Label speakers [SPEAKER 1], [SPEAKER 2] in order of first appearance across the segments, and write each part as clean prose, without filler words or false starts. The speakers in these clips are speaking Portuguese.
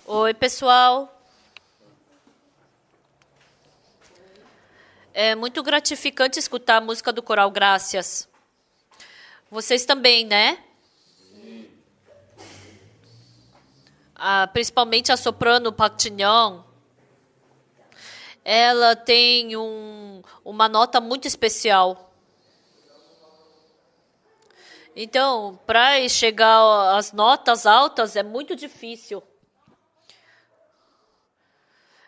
[SPEAKER 1] Oi, pessoal. É muito gratificante escutar a música do Coral Graças. Vocês também, né? Principalmente a soprano Park Jin-young. Ela tem uma nota muito especial. Então, para chegar às notas altas é muito difícil.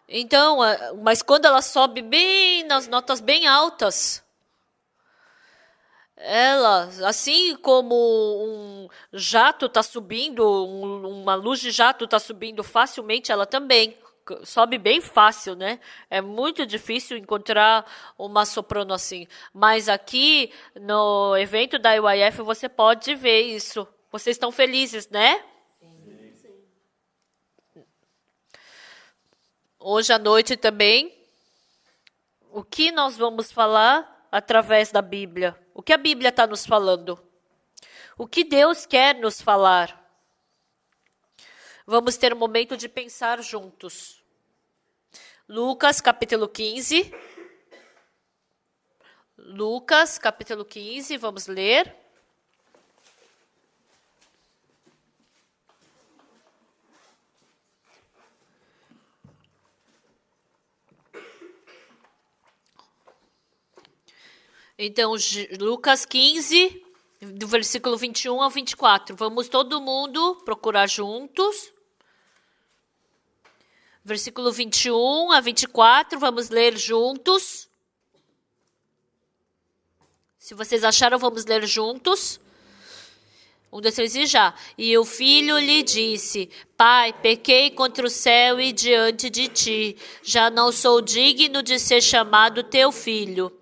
[SPEAKER 1] Então, mas quando ela sobe bem nas notas bem altas, ela, assim como um jato está subindo, uma luz de jato está subindo facilmente, ela também sobe bem fácil, né? É muito difícil encontrar uma soprano assim. Mas aqui no evento da IYF você pode ver isso. Vocês estão felizes, né? Hoje à noite também, o que nós vamos falar através da Bíblia? O que a Bíblia está nos falando? O que Deus quer nos falar? Vamos ter um momento de pensar juntos. Lucas, capítulo 15. Lucas, capítulo 15, vamos ler. Então, Lucas 15, do versículo 21 ao 24. Vamos todo mundo procurar juntos. Versículo 21 a 24, vamos ler juntos. Se vocês acharam, vamos ler juntos. 1, 2, 3 e já. E o filho lhe disse: Pai, pequei contra o céu e diante de ti. Já não sou digno de ser chamado teu filho.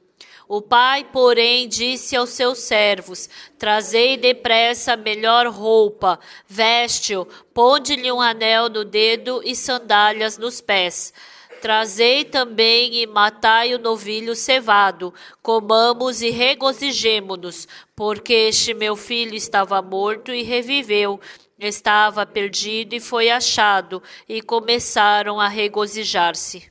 [SPEAKER 1] O pai, porém, disse aos seus servos: Trazei depressa a melhor roupa, veste-o, ponde-lhe um anel no dedo e sandálias nos pés. Trazei também e matai o novilho cevado, comamos e regozijemo-nos, porque este meu filho estava morto e reviveu, estava perdido e foi achado, e começaram a regozijar-se.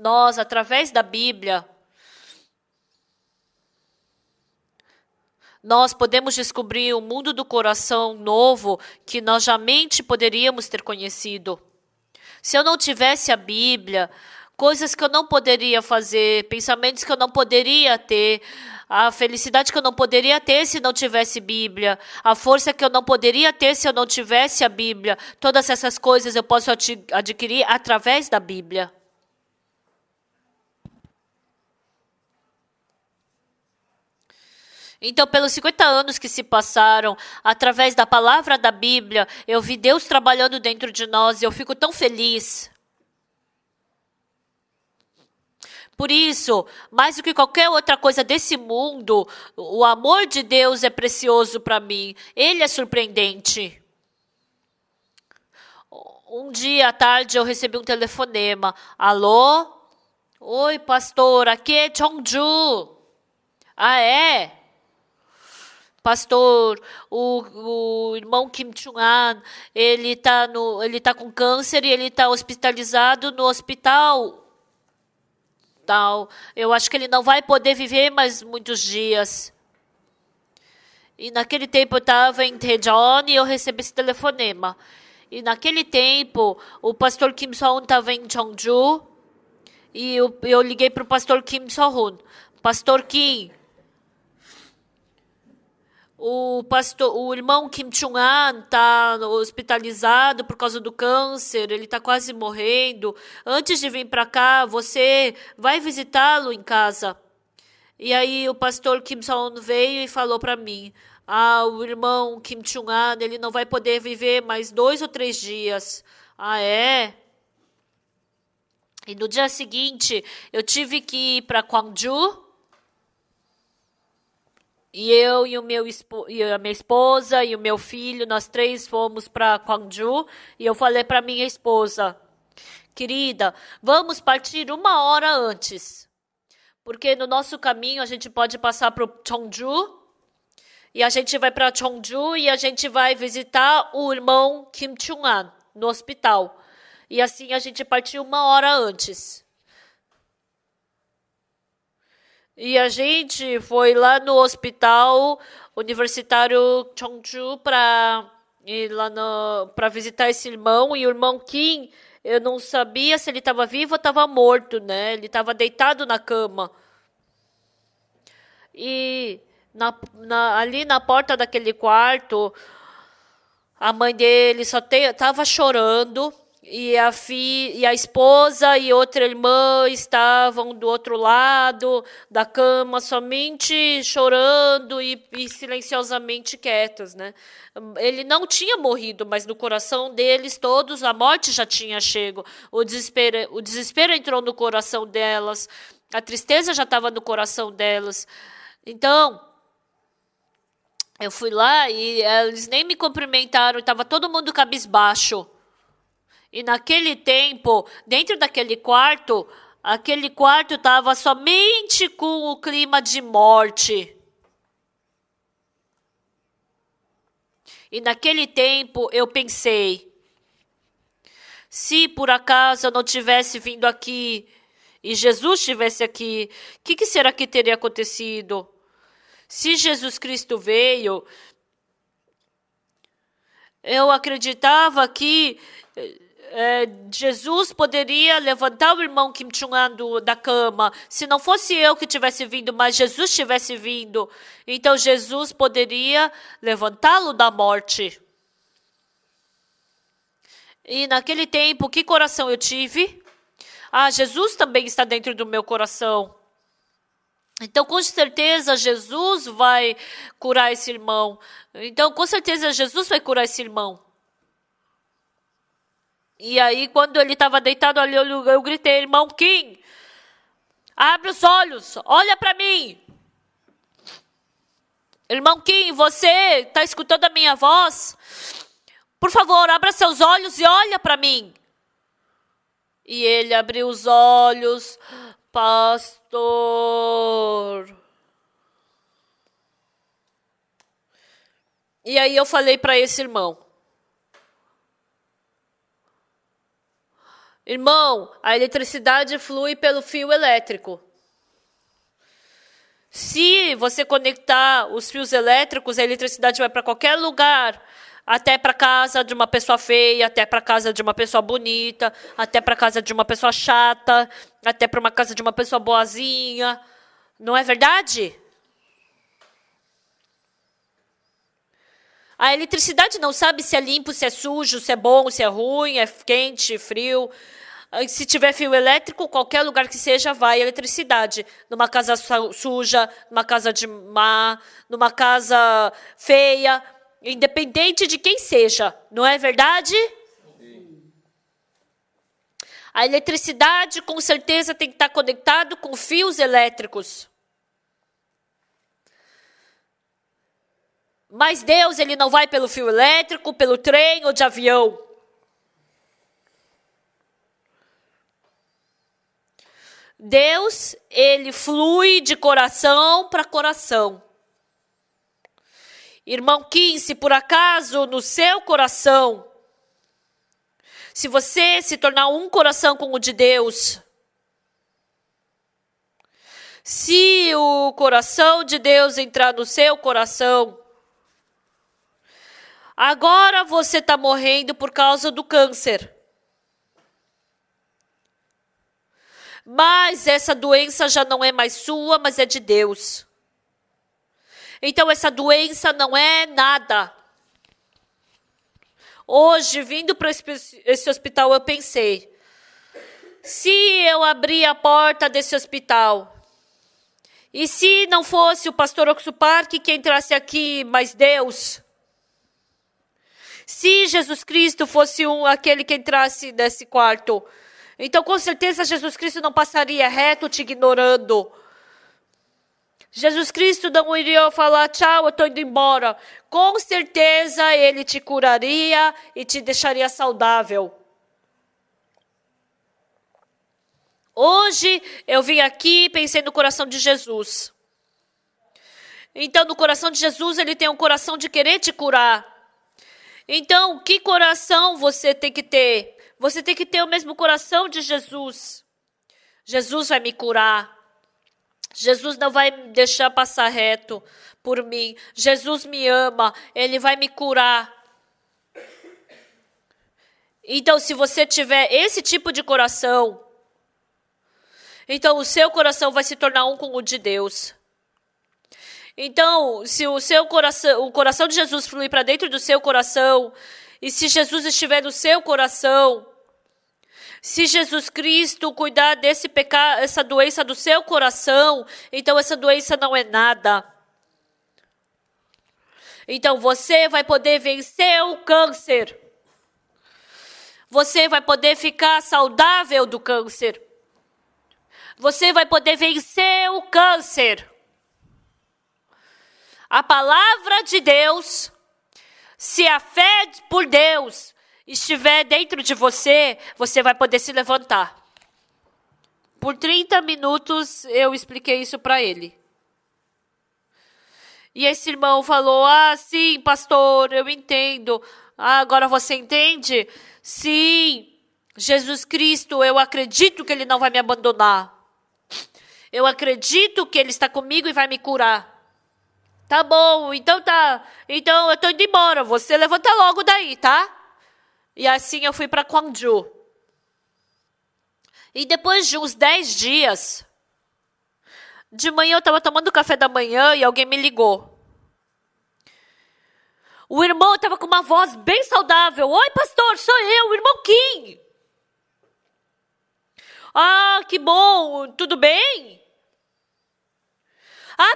[SPEAKER 1] Nós, através da Bíblia, nós podemos descobrir um mundo do coração novo que nós jamais poderíamos ter conhecido. Se eu não tivesse a Bíblia, coisas que eu não poderia fazer, pensamentos que eu não poderia ter, a felicidade que eu não poderia ter se não tivesse Bíblia, a força que eu não poderia ter se eu não tivesse a Bíblia, todas essas coisas eu posso adquirir através da Bíblia. Então, pelos 50 anos que se passaram, através da palavra da Bíblia, eu vi Deus trabalhando dentro de nós e eu fico tão feliz. Por isso, mais do que qualquer outra coisa desse mundo, o amor de Deus é precioso para mim. Ele é surpreendente. Um dia à tarde eu recebi um telefonema. Alô? Oi, pastor, aqui é Chongju. Ah, é? Pastor, o irmão Kim Chung-an, ele tá com câncer e ele está hospitalizado no hospital. Tal. Eu acho que ele não vai poder viver mais muitos dias. E naquele tempo eu estava em Daejeon e eu recebi esse telefonema. E naquele tempo, o pastor Kim So-hun estava em Cheongju e eu liguei para o pastor Kim So-hun. Pastor Kim, o irmão Kim Chung-an está hospitalizado por causa do câncer, ele está quase morrendo. Antes de vir para cá, você vai visitá-lo em casa. E aí o pastor Kim So-hun veio e falou para mim: o irmão Kim Chung-an, ele não vai poder viver mais 2 ou 3 dias. Ah, é? E no dia seguinte, eu tive que ir para Gwangju. E eu e a minha esposa e o meu filho, nós 3 fomos para Gwangju. E eu falei para minha esposa: querida, vamos partir 1 hora antes. Porque no nosso caminho a gente pode passar para o Cheongju. E a gente vai para Cheongju e a gente vai visitar o irmão Kim Chung-an no hospital. E assim a gente partiu 1 hora antes. E a gente foi lá no hospital universitário Cheongju para visitar esse irmão. E o irmão Kim, eu não sabia se ele estava vivo ou estava morto, né? Ele estava deitado na cama. E ali na porta daquele quarto, a mãe dele só estava chorando. E a esposa e outra irmã estavam do outro lado da cama, somente chorando e silenciosamente quietos, né? Ele não tinha morrido, mas no coração deles todos a morte já tinha chego. O desespero entrou no coração delas, a tristeza já estava no coração delas. Então, eu fui lá e eles nem me cumprimentaram, estava todo mundo cabisbaixo. E naquele tempo, dentro daquele quarto, aquele quarto estava somente com o clima de morte. E naquele tempo eu pensei, se por acaso eu não tivesse vindo aqui e Jesus estivesse aqui, o que será que teria acontecido? Se Jesus Cristo veio, eu acreditava que Jesus poderia levantar o irmão Kim Chung-an da cama. Se não fosse eu que tivesse vindo, mas Jesus tivesse vindo, então Jesus poderia levantá-lo da morte. E naquele tempo, que coração eu tive? Jesus também está dentro do meu coração. Então, com certeza, Jesus vai curar esse irmão. Então, com certeza, Jesus vai curar esse irmão. E aí, quando ele estava deitado ali, eu gritei, irmão Kim, abre os olhos, olha para mim. Irmão Kim, você está escutando a minha voz? Por favor, abra seus olhos e olha para mim. E ele abriu os olhos, pastor. E aí eu falei para esse irmão, irmão, a eletricidade flui pelo fio elétrico. Se você conectar os fios elétricos, a eletricidade vai para qualquer lugar. Até para casa de uma pessoa feia, até para casa de uma pessoa bonita, até para casa de uma pessoa chata, até para uma casa de uma pessoa boazinha. Não é verdade? A eletricidade não sabe se é limpo, se é sujo, se é bom, se é ruim, é quente, frio. Se tiver fio elétrico, qualquer lugar que seja, vai eletricidade. Numa casa suja, numa casa numa casa feia, independente de quem seja. Não é verdade? Sim. A eletricidade, com certeza, tem que estar conectado com fios elétricos. Mas Deus, ele não vai pelo fio elétrico, pelo trem ou de avião. Deus, ele flui de coração para coração. Irmão Kim, se por acaso no seu coração, se você se tornar um coração com o de Deus, se o coração de Deus entrar no seu coração, agora você está morrendo por causa do câncer. Mas essa doença já não é mais sua, mas é de Deus. Então essa doença não é nada. Hoje, vindo para esse hospital, eu pensei, se eu abrir a porta desse hospital, e se não fosse o pastor Oxupark que entrasse aqui, mas Deus, se Jesus Cristo fosse aquele que entrasse nesse quarto, então com certeza Jesus Cristo não passaria reto te ignorando. Jesus Cristo não iria falar, tchau, eu estou indo embora. Com certeza ele te curaria e te deixaria saudável. Hoje eu vim aqui e pensei no coração de Jesus. Então, no coração de Jesus, ele tem um coração de querer te curar. Então, que coração você tem que ter? Você tem que ter o mesmo coração de Jesus. Jesus vai me curar. Jesus não vai me deixar passar reto por mim. Jesus me ama. Ele vai me curar. Então, se você tiver esse tipo de coração, então o seu coração vai se tornar um com o de Deus. Então, se o coração de Jesus fluir para dentro do seu coração, e se Jesus estiver no seu coração, se Jesus Cristo cuidar desse pecado, essa doença do seu coração, então essa doença não é nada. Então você vai poder vencer o câncer. Você vai poder ficar saudável do câncer. Você vai poder vencer o câncer. A palavra de Deus, se a fé por Deus estiver dentro de você, você vai poder se levantar. Por 30 minutos eu expliquei isso para ele. E esse irmão falou, sim, pastor, eu entendo. Agora você entende? Sim, Jesus Cristo, eu acredito que Ele não vai me abandonar. Eu acredito que Ele está comigo e vai me curar. Tá bom, então tá. Então eu tô indo embora. Você levanta logo daí, tá? E assim eu fui para Gwangju. E depois de uns 10 dias, de manhã eu estava tomando café da manhã e alguém me ligou. O irmão estava com uma voz bem saudável. Oi, pastor, sou eu, o irmão Kim. Que bom, tudo bem?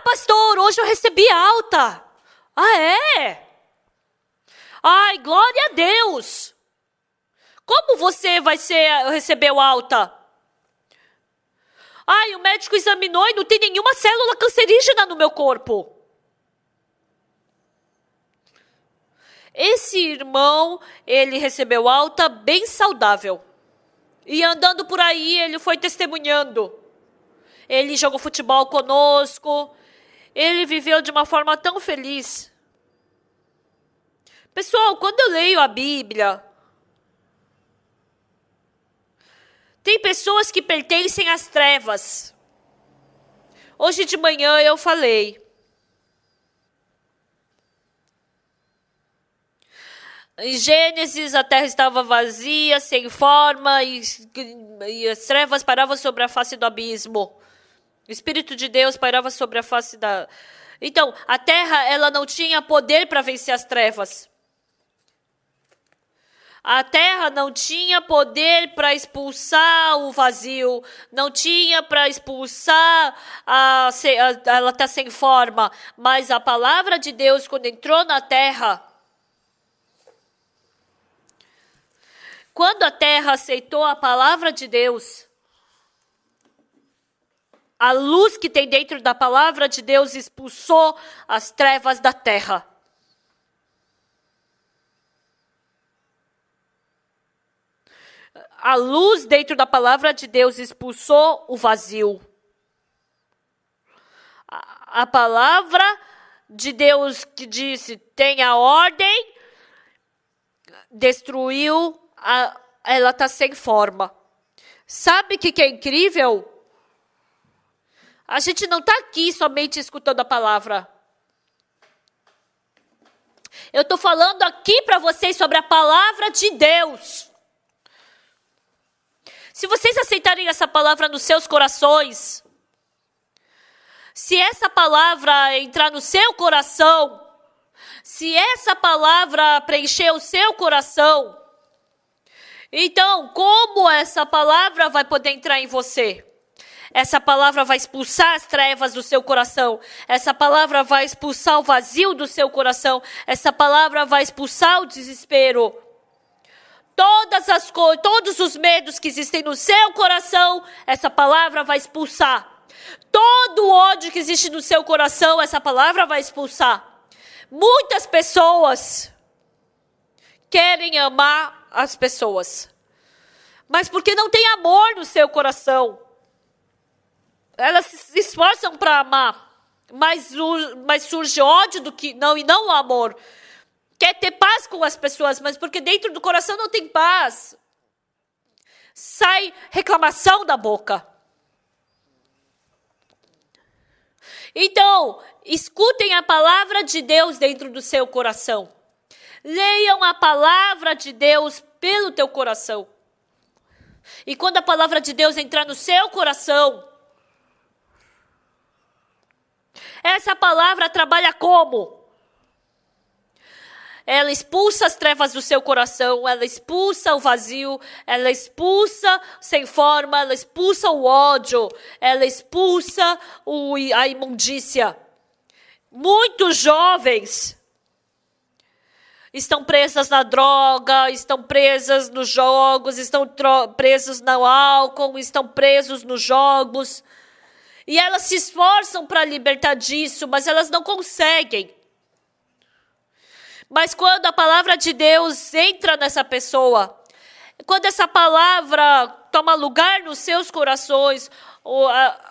[SPEAKER 1] Pastor, hoje eu recebi alta. É? Ai, glória a Deus. Como você recebeu alta? O médico examinou e não tem nenhuma célula cancerígena no meu corpo. Esse irmão, ele recebeu alta bem saudável. E andando por aí, ele foi testemunhando. Ele jogou futebol conosco. Ele viveu de uma forma tão feliz. Pessoal, quando eu leio a Bíblia, tem pessoas que pertencem às trevas. Hoje de manhã eu falei. Em Gênesis, a terra estava vazia, sem forma, e as trevas paravam sobre a face do abismo. O Espírito de Deus pairava sobre a face da... Então, a terra, ela não tinha poder para vencer as trevas. A terra não tinha poder para expulsar o vazio, não tinha para expulsar, ela está sem forma. Mas a palavra de Deus, quando entrou na terra, quando a terra aceitou a palavra de Deus, a luz que tem dentro da palavra de Deus expulsou as trevas da terra. A luz dentro da palavra de Deus expulsou o vazio. A palavra de Deus que disse, tenha ordem, destruiu, ela está sem forma. Sabe o que é incrível? A gente não está aqui somente escutando a palavra. Eu estou falando aqui para vocês sobre a palavra de Deus. Se vocês aceitarem essa palavra nos seus corações, se essa palavra entrar no seu coração, se essa palavra preencher o seu coração, então como essa palavra vai poder entrar em você? Essa palavra vai expulsar as trevas do seu coração. Essa palavra vai expulsar o vazio do seu coração. Essa palavra vai expulsar o desespero. Todos os medos que existem no seu coração, essa palavra vai expulsar. Todo o ódio que existe no seu coração, essa palavra vai expulsar. Muitas pessoas querem amar as pessoas, mas porque não tem amor no seu coração. Elas se esforçam para amar, mas surge ódio do que não, e não o amor. Quer ter paz com as pessoas, mas porque dentro do coração não tem paz. Sai reclamação da boca. Então, escutem a palavra de Deus dentro do seu coração. Leiam a palavra de Deus pelo teu coração. E quando a palavra de Deus entrar no seu coração, essa palavra trabalha como? Ela expulsa as trevas do seu coração, ela expulsa o vazio, ela expulsa sem forma, ela expulsa o ódio, ela expulsa a imundícia. Muitos jovens estão presas na droga, estão presas nos jogos, estão presos no álcool, estão presos nos jogos. E elas se esforçam para libertar disso, mas elas não conseguem. Mas quando a palavra de Deus entra nessa pessoa, quando essa palavra toma lugar nos seus corações,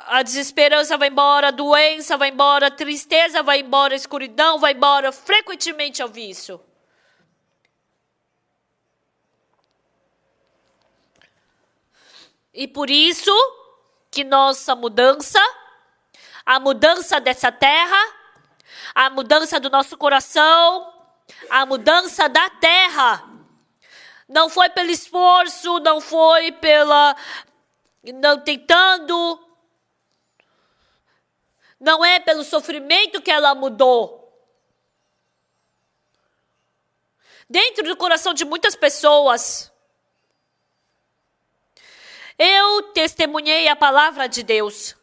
[SPEAKER 1] a desesperança vai embora, a doença vai embora, a tristeza vai embora, a escuridão vai embora. Frequentemente eu vi isso. E por isso que nossa mudança, a mudança dessa terra, a mudança do nosso coração, a mudança da terra, não foi pelo esforço, não foi não tentando, não é pelo sofrimento que ela mudou. Dentro do coração de muitas pessoas, eu testemunhei a palavra de Deus.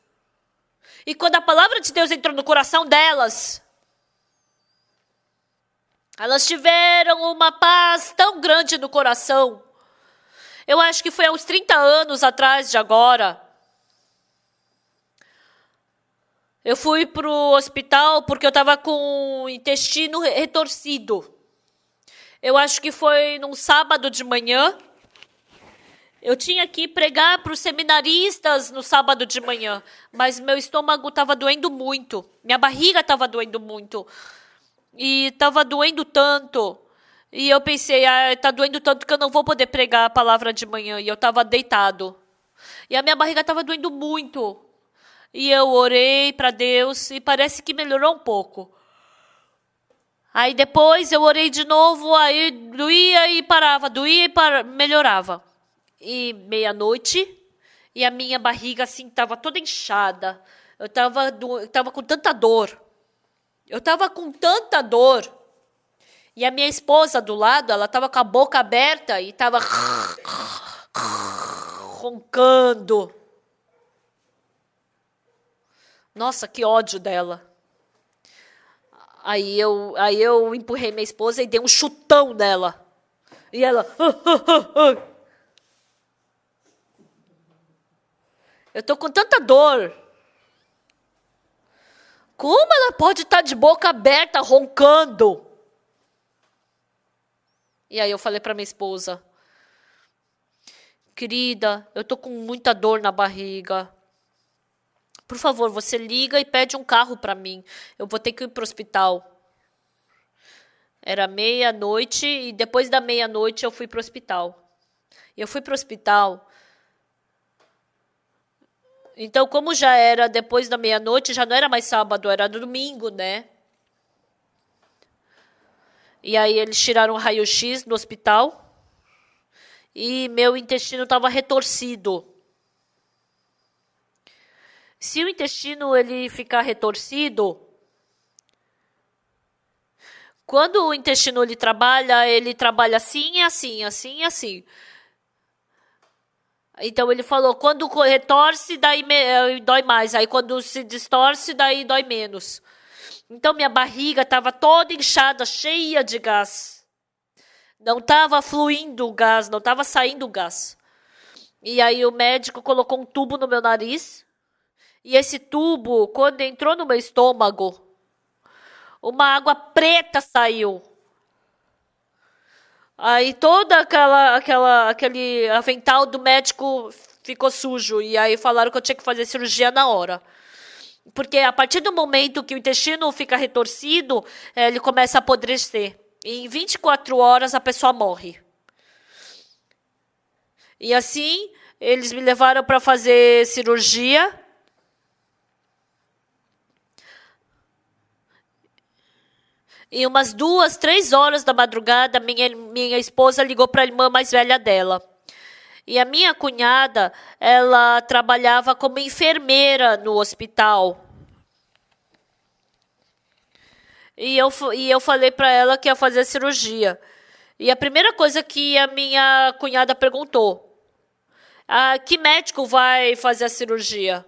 [SPEAKER 1] E quando a palavra de Deus entrou no coração delas, elas tiveram uma paz tão grande no coração. Eu acho que foi há uns 30 anos atrás de agora. Eu fui para o hospital porque eu estava com o intestino retorcido. Eu acho que foi num sábado de manhã. Eu tinha que pregar para os seminaristas no sábado de manhã, mas meu estômago estava doendo muito, minha barriga estava doendo muito, e estava doendo tanto, e eu pensei, está doendo tanto que eu não vou poder pregar a palavra de manhã, e eu estava deitado, e a minha barriga estava doendo muito, e eu orei para Deus, e parece que melhorou um pouco. Aí depois eu orei de novo, aí doía e parava, melhorava. E meia-noite, e a minha barriga assim estava toda inchada. Eu estava com tanta dor. E a minha esposa do lado, ela estava com a boca aberta e estava roncando. Nossa, que ódio dela. Aí eu empurrei minha esposa e dei um chutão nela. E ela... Eu tô com tanta dor. Como ela pode estar de boca aberta, roncando? E aí eu falei para minha esposa, querida, eu tô com muita dor na barriga. Por favor, você liga e pede um carro para mim. Eu vou ter que ir pro hospital. Era meia-noite e depois da meia-noite eu fui pro hospital. Eu fui pro hospital. Então, como já era depois da meia-noite, já não era mais sábado, era domingo, né? E aí eles tiraram um raio-x no hospital e meu intestino estava retorcido. Se o intestino ele ficar retorcido, quando o intestino ele trabalha assim, assim, assim, assim. Então ele falou, quando retorce, daí dói mais. Aí quando se distorce, daí dói menos. Então minha barriga estava toda inchada, cheia de gás. Não estava fluindo o gás, não estava saindo o gás. E aí o médico colocou um tubo no meu nariz. E esse tubo, quando entrou no meu estômago, uma água preta saiu. Aí toda aquele avental do médico ficou sujo. E aí falaram que eu tinha que fazer cirurgia na hora. Porque a partir do momento que o intestino fica retorcido, ele começa a apodrecer. E em 24 horas a pessoa morre. E assim, eles me levaram para fazer cirurgia. E umas 2, 3 horas da madrugada, minha esposa ligou para a irmã mais velha dela. E a minha cunhada, ela trabalhava como enfermeira no hospital. E eu falei para ela que ia fazer a cirurgia. E a primeira coisa que a minha cunhada perguntou: que médico vai fazer a cirurgia?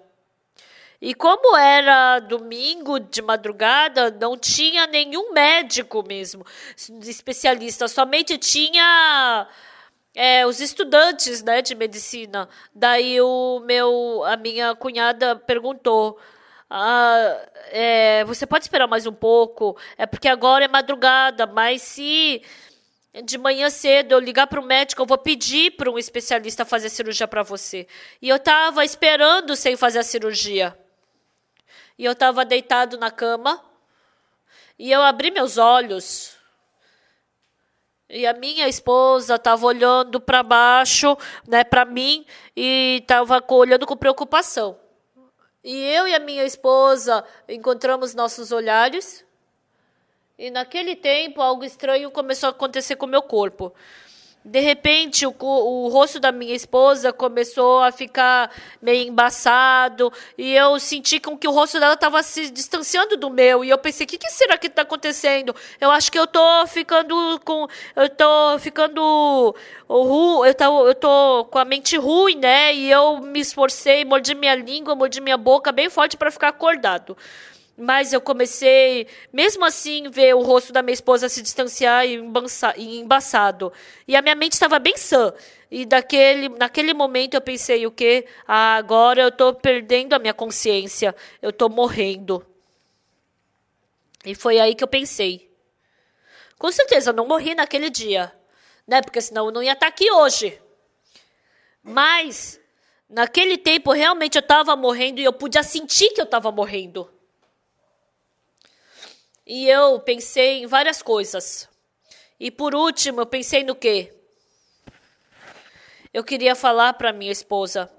[SPEAKER 1] E como era domingo de madrugada, não tinha nenhum médico mesmo, especialista. Somente tinha os estudantes, né, de medicina. Daí a minha cunhada perguntou: você pode esperar mais um pouco? É porque agora é madrugada, mas se de manhã cedo eu ligar para o médico, eu vou pedir para um especialista fazer a cirurgia para você. E eu estava esperando sem fazer a cirurgia. E eu estava deitado na cama. E eu abri meus olhos. E a minha esposa estava olhando para baixo, né, para mim, e estava olhando com preocupação. E eu e a minha esposa encontramos nossos olhares. E naquele tempo, algo estranho começou a acontecer com o meu corpo. De repente, o rosto da minha esposa começou a ficar meio embaçado. E eu senti que o rosto dela estava se distanciando do meu. E eu pensei: o que será que está acontecendo? Eu acho que eu tô ficando com... Eu tô com a mente ruim, né? E eu me esforcei, mordi minha língua, mordi minha boca bem forte para ficar acordado. Mas eu comecei, mesmo assim, ver o rosto da minha esposa se distanciar e embaçado. E a minha mente estava bem sã. E naquele momento eu pensei: o quê? Agora eu estou perdendo a minha consciência. Eu estou morrendo. E foi aí que eu pensei: com certeza eu não morri naquele dia, né? Porque senão eu não ia estar aqui hoje. Mas, naquele tempo, realmente eu estava morrendo e eu podia sentir que eu estava morrendo. E eu pensei em várias coisas. E por último, eu pensei no quê? Eu queria falar para minha esposa: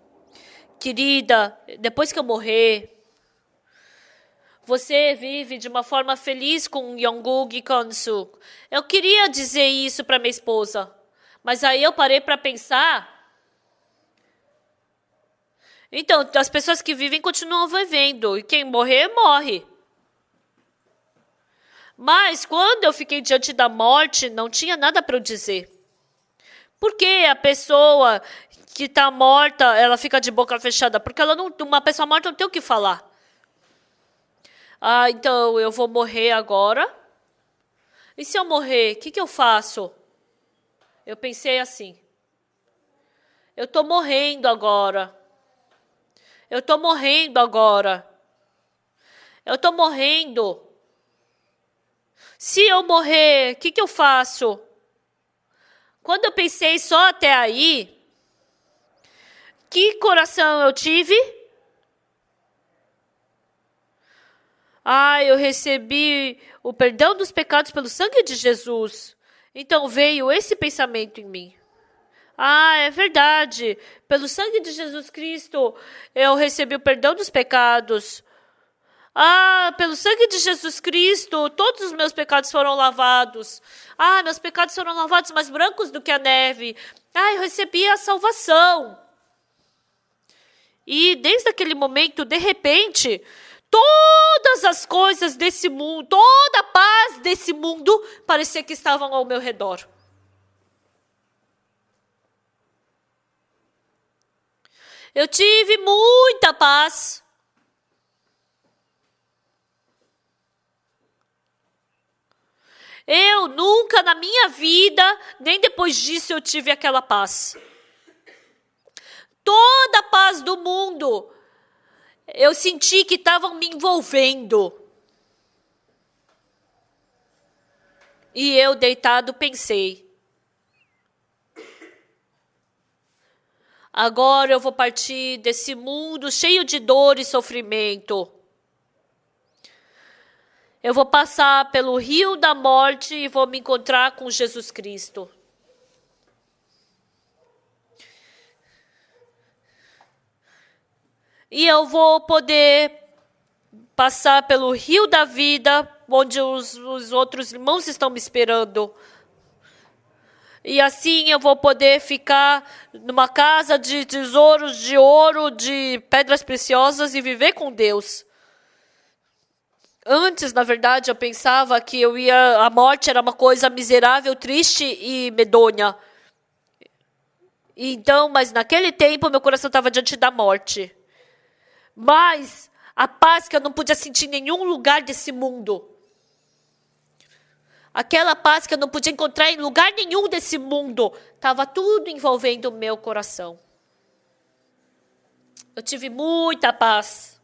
[SPEAKER 1] querida, depois que eu morrer, você vive de uma forma feliz com Yongguk e Konsuk. Eu queria dizer isso para minha esposa. Mas aí eu parei para pensar. Então, as pessoas que vivem continuam vivendo. E quem morrer, morre. Mas quando eu fiquei diante da morte, não tinha nada para eu dizer. Porque a pessoa que está morta, ela fica de boca fechada? Porque uma pessoa morta não tem o que falar. Então eu vou morrer agora. E se eu morrer, o que eu faço? Eu pensei assim: eu estou morrendo agora. Eu estou morrendo agora. Eu estou morrendo. Se eu morrer, o que eu faço? Quando eu pensei só até aí, que coração eu tive? Eu recebi o perdão dos pecados pelo sangue de Jesus. Então veio esse pensamento em mim. É verdade. Pelo sangue de Jesus Cristo, eu recebi o perdão dos pecados. Pelo sangue de Jesus Cristo, todos os meus pecados foram lavados. Meus pecados foram lavados mais brancos do que a neve. Eu recebi a salvação. E desde aquele momento, de repente, todas as coisas desse mundo, toda a paz desse mundo, parecia que estavam ao meu redor. Eu tive muita paz. Eu nunca na minha vida, nem depois disso, eu tive aquela paz. Toda a paz do mundo, eu senti que estavam me envolvendo. E eu, deitado, pensei: agora eu vou partir desse mundo cheio de dor e sofrimento. Eu vou passar pelo rio da morte e vou me encontrar com Jesus Cristo. E eu vou poder passar pelo rio da vida, onde os outros irmãos estão me esperando. E assim eu vou poder ficar numa casa de tesouros de ouro, de pedras preciosas e viver com Deus. Antes, na verdade, eu pensava que a morte era uma coisa miserável, triste e medonha. Então, mas naquele tempo meu coração estava diante da morte. Mas a paz que eu não podia sentir em nenhum lugar desse mundo. Aquela paz que eu não podia encontrar em lugar nenhum desse mundo. Estava tudo envolvendo o meu coração. Eu tive muita paz.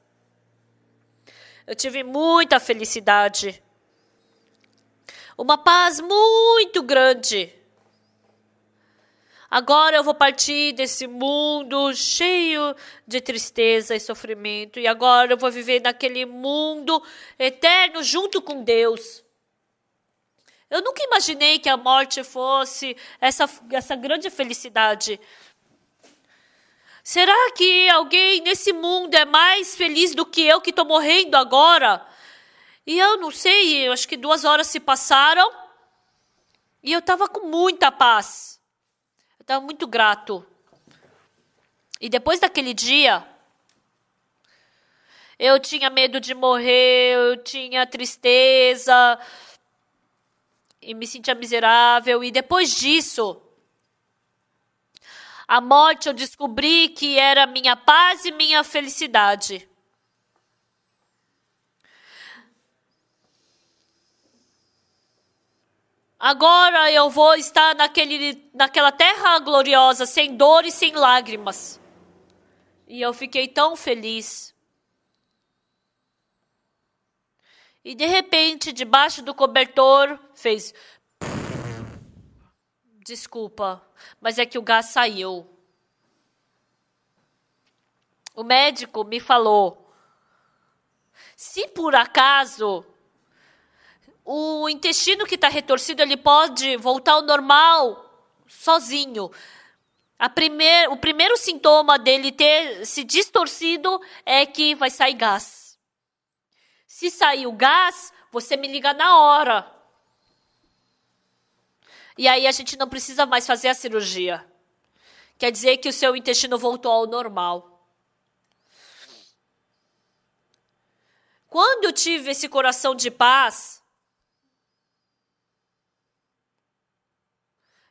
[SPEAKER 1] Eu tive muita felicidade. Uma paz muito grande. Agora eu vou partir desse mundo cheio de tristeza e sofrimento. E agora eu vou viver naquele mundo eterno junto com Deus. Eu nunca imaginei que a morte fosse essa grande felicidade. Será que alguém nesse mundo é mais feliz do que eu que estou morrendo agora? E eu não sei, eu acho que 2 horas se passaram e eu estava com muita paz. Eu estava muito grato. E depois daquele dia, eu tinha medo de morrer, eu tinha tristeza e me sentia miserável. E depois disso, a morte eu descobri que era minha paz e minha felicidade. Agora eu vou estar naquela terra gloriosa, sem dor e sem lágrimas. E eu fiquei tão feliz. E de repente, debaixo do cobertor, fez... Desculpa, mas é que o gás saiu. O médico me falou, se por acaso o intestino que está retorcido, ele pode voltar ao normal sozinho. O primeiro sintoma dele ter se distorcido é que vai sair gás. Se sair o gás, você me liga na hora. E aí a gente não precisa mais fazer a cirurgia. Quer dizer que o seu intestino voltou ao normal. Quando eu tive esse coração de paz,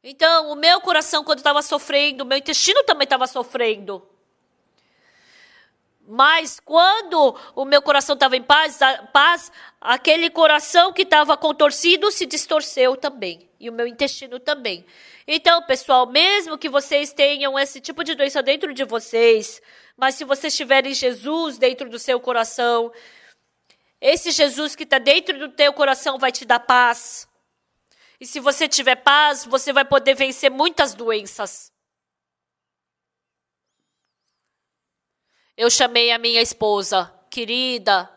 [SPEAKER 1] então o meu coração quando estava sofrendo, o meu intestino também estava sofrendo. Mas quando o meu coração estava em paz, aquele coração que estava contorcido se distorceu também. E o meu intestino também. Então, pessoal, mesmo que vocês tenham esse tipo de doença dentro de vocês, mas se vocês tiverem Jesus dentro do seu coração, esse Jesus que está dentro do teu coração vai te dar paz. E se você tiver paz, você vai poder vencer muitas doenças. Eu chamei a minha esposa, querida,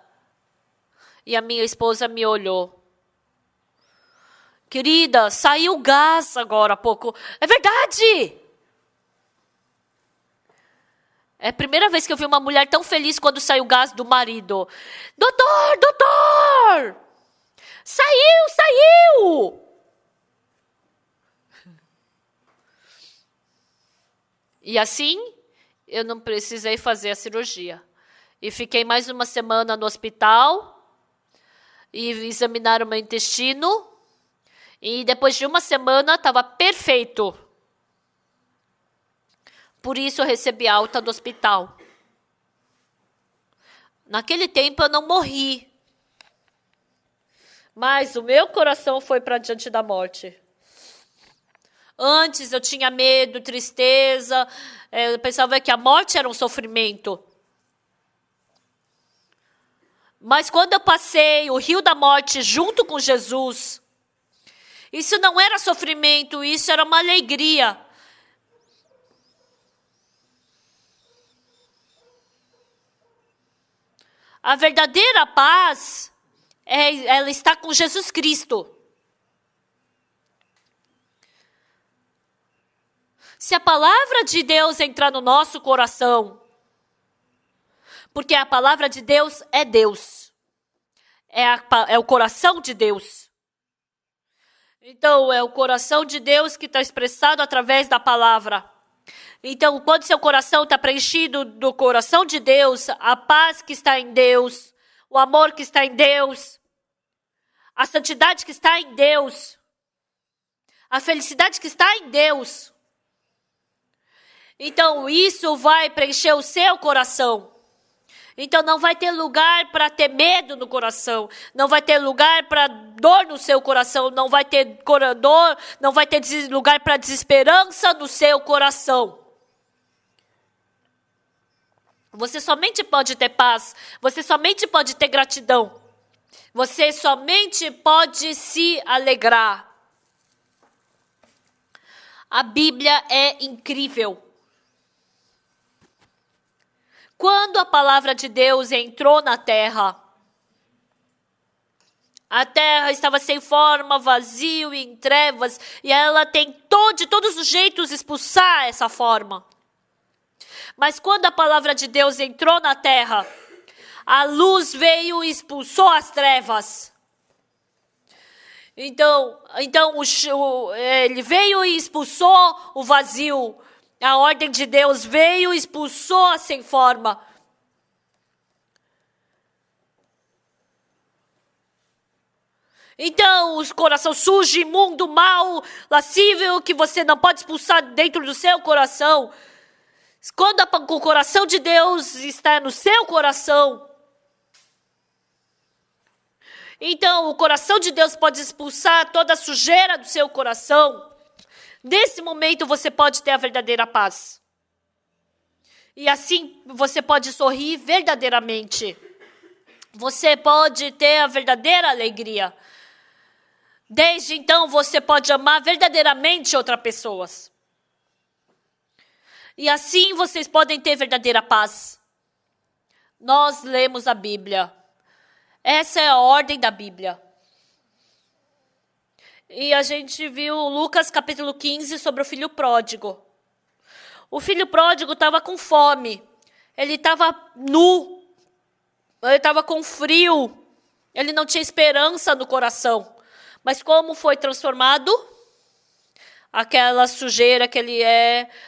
[SPEAKER 1] e a minha esposa me olhou. Querida, saiu gás agora há pouco. É verdade! É a primeira vez que eu vi uma mulher tão feliz quando saiu gás do marido. Doutor, doutor! Saiu! E assim, eu não precisei fazer a cirurgia. E fiquei mais uma semana no hospital e examinaram meu intestino. E depois de uma semana estava perfeito. Por isso eu recebi alta do hospital. Naquele tempo eu não morri. Mas o meu coração foi para diante da morte. Antes eu tinha medo, tristeza. Eu pensava que a morte era um sofrimento. Mas quando eu passei o rio da morte junto com Jesus, isso não era sofrimento, isso era uma alegria. A verdadeira paz ela está com Jesus Cristo. Se a palavra de Deus entrar no nosso coração, porque a palavra de Deus é Deus, é o coração de Deus. Então, é o coração de Deus que está expressado através da palavra. Então, quando seu coração está preenchido do coração de Deus, a paz que está em Deus, o amor que está em Deus, a santidade que está em Deus, a felicidade que está em Deus. Então, isso vai preencher o seu coração. Então, não vai ter lugar para ter medo no coração. Não vai ter lugar para dor no seu coração. Não vai ter dor, não vai ter lugar para desesperança no seu coração. Você somente pode ter paz. Você somente pode ter gratidão. Você somente pode se alegrar. A Bíblia é incrível. Quando a palavra de Deus entrou na terra, a terra estava sem forma, vazio e em trevas, e ela tentou de todos os jeitos expulsar essa forma. Mas quando a palavra de Deus entrou na terra, a luz veio e expulsou as trevas. Então ele veio e expulsou o vazio. A ordem de Deus veio e expulsou a sem forma. Então, o coração sujo, imundo, mau, lascívio, que você não pode expulsar dentro do seu coração. Quando o coração de Deus está no seu coração, então o coração de Deus pode expulsar toda a sujeira do seu coração. Nesse momento você pode ter a verdadeira paz. E assim você pode sorrir verdadeiramente. Você pode ter a verdadeira alegria. Desde então você pode amar verdadeiramente outras pessoas. E assim vocês podem ter verdadeira paz. Nós lemos a Bíblia. Essa é a ordem da Bíblia. E a gente viu Lucas capítulo 15 sobre o filho pródigo. O filho pródigo estava com fome. Ele estava nu. Ele estava com frio. Ele não tinha esperança no coração. Mas como foi transformado? Aquela sujeira que ele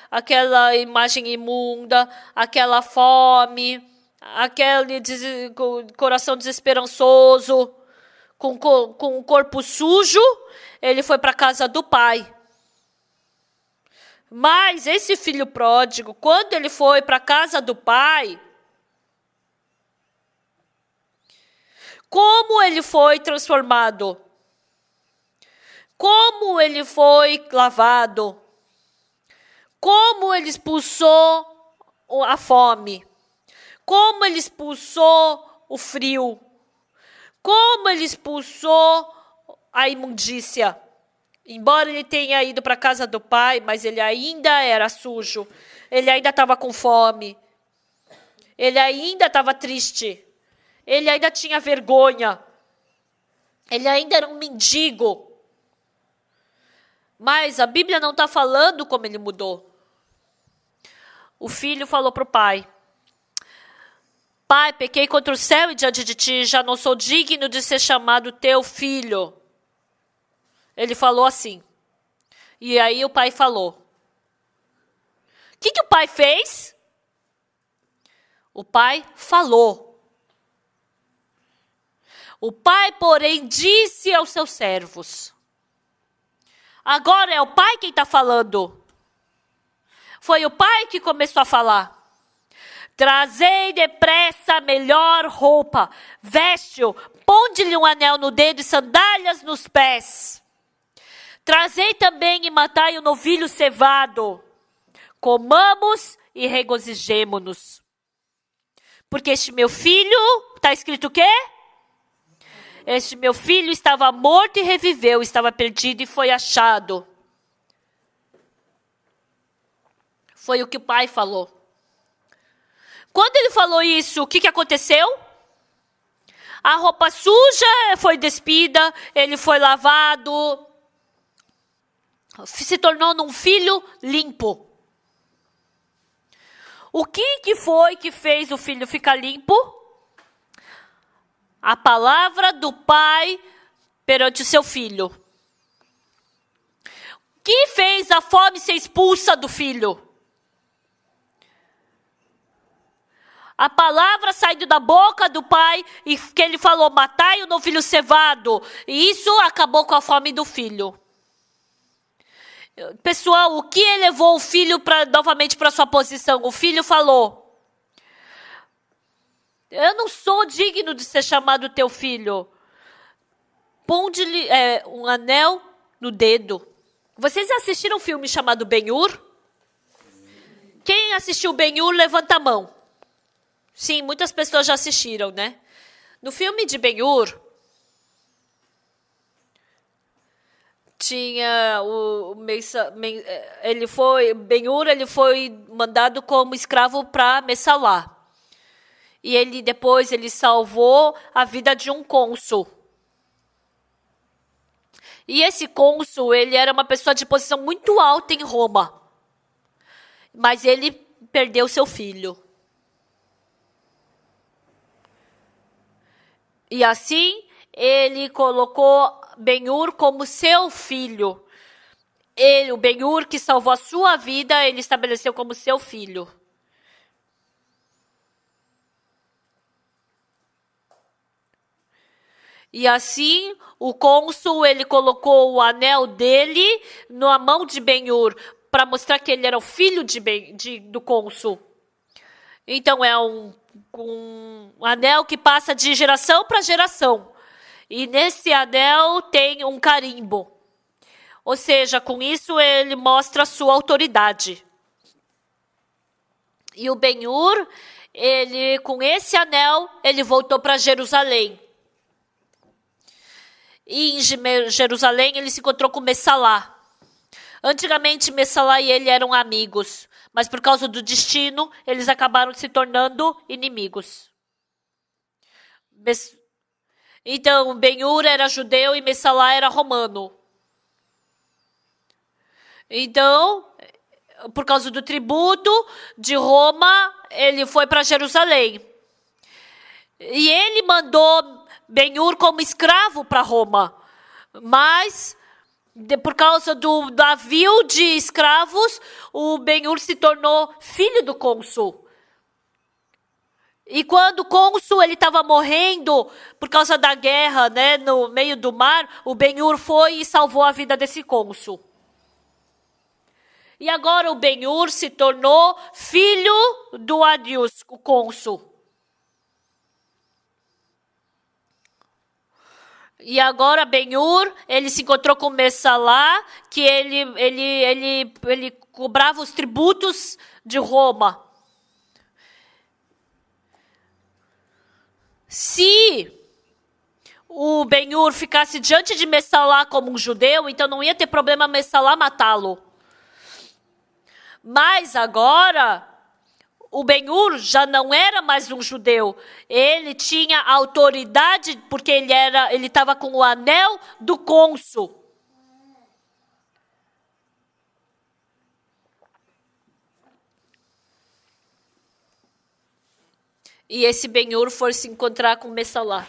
[SPEAKER 1] aquela imagem imunda, aquela fome, aquele coração desesperançoso, com o corpo sujo, ele foi para a casa do pai. Mas esse filho pródigo, quando ele foi para a casa do pai, como ele foi transformado? Como ele foi lavado? Como ele expulsou a fome? Como ele expulsou o frio? Como ele expulsou a imundícia? Embora ele tenha ido para a casa do pai, mas ele ainda era sujo. Ele ainda estava com fome. Ele ainda estava triste. Ele ainda tinha vergonha. Ele ainda era um mendigo. Mas a Bíblia não está falando como ele mudou. O filho falou para o pai: Pai, pequei contra o céu e diante de ti, já não sou digno de ser chamado teu filho. Ele falou assim. E aí o pai falou. O que o pai fez? O pai falou. O pai, porém, disse aos seus servos. Agora é o pai quem está falando. Foi o pai que começou a falar. Trazei depressa a melhor roupa, veste-o, ponde-lhe um anel no dedo e sandálias nos pés. Trazei também e matai o novilho cevado. Comamos e regozijemo-nos. Porque este meu filho, está escrito o quê? Este meu filho estava morto e reviveu, estava perdido e foi achado. Foi o que o pai falou. Quando ele falou isso, o que aconteceu? A roupa suja foi despida, ele foi lavado, se tornou um filho limpo. O que foi que fez o filho ficar limpo? A palavra do pai perante o seu filho. O que fez a fome ser expulsa do filho? A palavra saindo da boca do pai e que ele falou, matai o novilho cevado. E isso acabou com a fome do filho. Pessoal, o que elevou o filho novamente para sua posição? O filho falou, eu não sou digno de ser chamado teu filho. Ponde-lhe um anel no dedo. Vocês assistiram um filme chamado Ben-Hur? Quem assistiu Ben-Hur, levanta a mão. Sim, muitas pessoas já assistiram, né? No filme de Ben-Hur, tinha Ben-Hur, ele foi mandado como escravo para Messalá. E depois ele salvou a vida de um cônsul. E esse cônsul, ele era uma pessoa de posição muito alta em Roma. Mas ele perdeu seu filho. E assim, ele colocou Ben-Hur como seu filho. O Ben-Hur que salvou a sua vida, ele estabeleceu como seu filho. E assim, o cônsul, ele colocou o anel dele na mão de Ben-Hur, para mostrar que ele era o filho do cônsul. Então, é um anel que passa de geração para geração. E nesse anel tem um carimbo. Ou seja, com isso ele mostra a sua autoridade. E o Ben-Hur, com esse anel, ele voltou para Jerusalém. E em Jerusalém ele se encontrou com Messalá. Antigamente Messalá e ele eram amigos, mas por causa do destino, eles acabaram se tornando inimigos. Então, Ben-Hur era judeu e Messalá era romano. Então, por causa do tributo de Roma, ele foi para Jerusalém. E ele mandou Ben-Hur como escravo para Roma. Mas, por causa do navio de escravos, o Ben-Hur se tornou filho do cônsul. E quando o cônsul estava morrendo por causa da guerra, né, no meio do mar, o Ben-Hur foi e salvou a vida desse cônsul. E agora o Ben-Hur se tornou filho do Arius, o cônsul. E agora Ben-Hur, ele se encontrou com Messalá, que ele cobrava os tributos de Roma. Se o Ben-Hur ficasse diante de Messalá como um judeu, então não ia ter problema Messalá matá-lo. Mas agora, o Ben-Hur já não era mais um judeu. Ele tinha autoridade porque ele estava com o anel do cônsul. E esse Ben-Hur foi se encontrar com Messalá.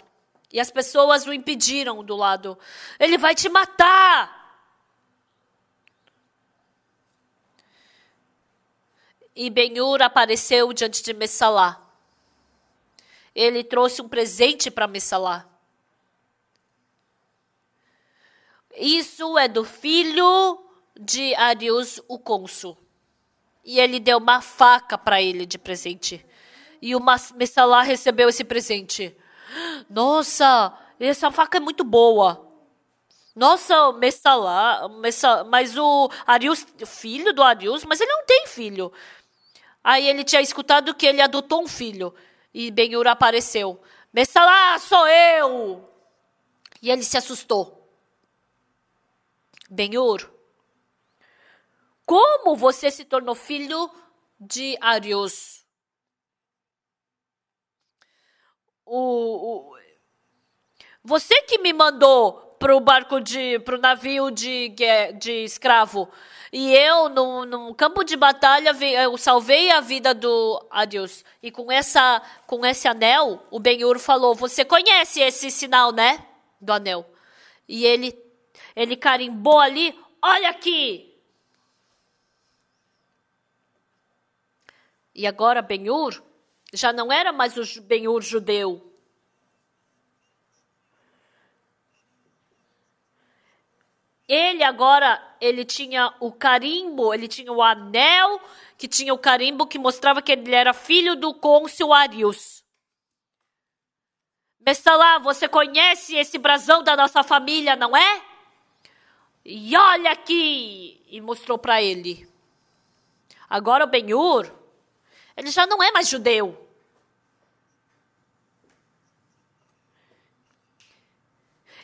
[SPEAKER 1] E as pessoas o impediram do lado. Ele vai te matar! E Ben-Hur apareceu diante de Messalá. Ele trouxe um presente para Messalá. Isso é do filho de Arius, o cônsul. E ele deu uma faca para ele de presente. E o Messalá recebeu esse presente. Nossa, essa faca é muito boa. Nossa, Messalá, mas o Arius, filho do Arius, mas ele não tem filho. Aí ele tinha escutado que ele adotou um filho. E Ben-Hur apareceu. Messalá, sou eu! E ele se assustou. Ben-Hur, como você se tornou filho de Arius? Você que me mandou pro navio de escravo. E eu, no campo de batalha, eu salvei a vida do Adius. E com esse anel, o Ben-Hur falou, você conhece esse sinal, né? Do anel. E ele carimbou ali, olha aqui. E agora Ben-Hur já não era mais o Ben-Hur judeu. Ele tinha o carimbo, ele tinha o anel, que tinha o carimbo que mostrava que ele era filho do cônsul Arius. Messalá, você conhece esse brasão da nossa família, não é? E olha aqui! E mostrou para ele. Agora o Ben-Hur, ele já não é mais judeu.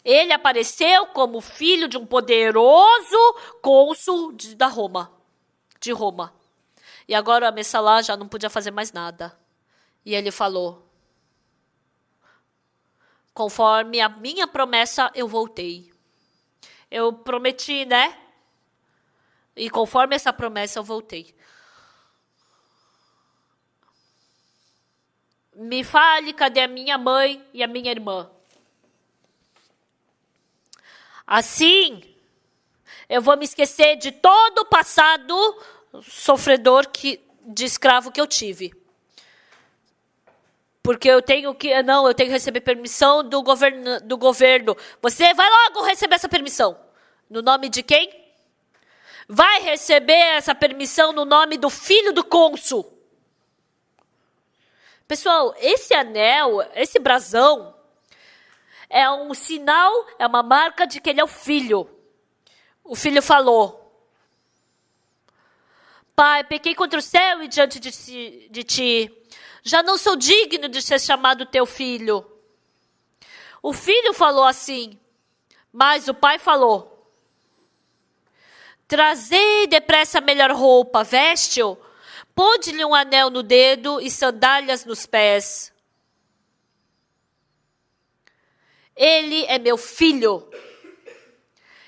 [SPEAKER 1] Ele apareceu como filho de um poderoso cônsul de Roma. E agora a Messalá já não podia fazer mais nada. E ele falou, conforme a minha promessa, eu voltei. Eu prometi, né? E conforme essa promessa, eu voltei. Me fale, cadê a minha mãe e a minha irmã? Assim, eu vou me esquecer de todo o passado sofredor de escravo que eu tive. Porque eu tenho que receber permissão do governo. Você vai logo receber essa permissão. No nome de quem? Vai receber essa permissão no nome do filho do cônsul. Pessoal, esse anel, esse brasão, é um sinal, é uma marca de que ele é o filho. O filho falou, pai, pequei contra o céu e diante de ti. Já não sou digno de ser chamado teu filho. O filho falou assim, mas o pai falou, trazei depressa a melhor roupa, veste-o, pôde-lhe um anel no dedo e sandálias nos pés. Ele é meu filho.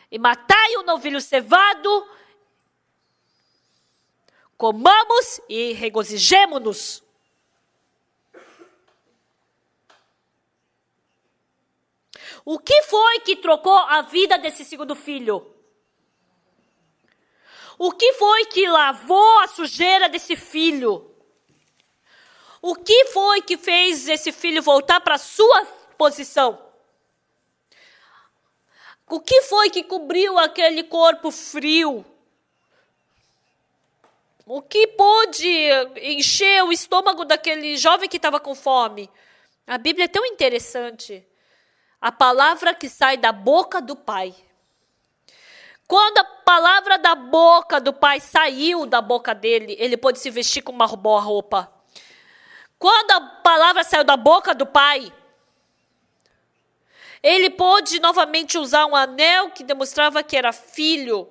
[SPEAKER 1] E matai o novilho cevado, comamos e regozijemo-nos. O que foi que trocou a vida desse segundo filho? O que foi que lavou a sujeira desse filho? O que foi que fez esse filho voltar para a sua posição? O que foi que cobriu aquele corpo frio? O que pôde encher o estômago daquele jovem que estava com fome? A Bíblia é tão interessante. A palavra que sai da boca do Pai. Quando a palavra da boca do Pai saiu da boca dele, ele pôde se vestir com uma boa roupa. Quando a palavra saiu da boca do Pai, ele pôde novamente usar um anel que demonstrava que era filho.